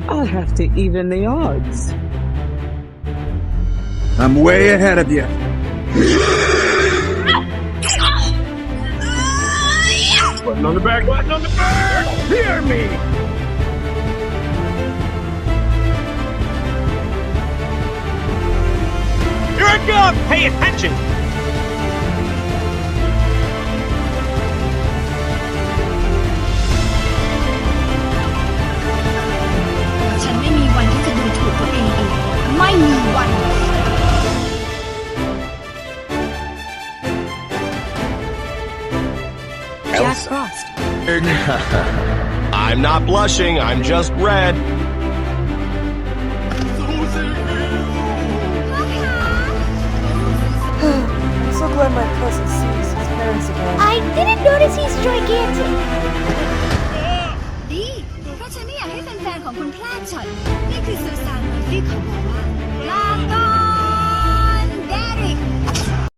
I'll have to even the odds. I'm way ahead of you. Button on the back, button on the back! Hear me! Here I come! Pay attention! ฉันไม่มีวันที่จะดูถูกตัวเองอีกไม่มีวัน Jack Frost. I'm not blushing, I'm just red. I'm so glad my cousin sees his parents again. I didn't notice he's gigantic ดีเพราะฉันไม่อยากให้แฟนๆของคุณพลาดช็อตนี่คือซูซานเมอร์ฟี่ของวอ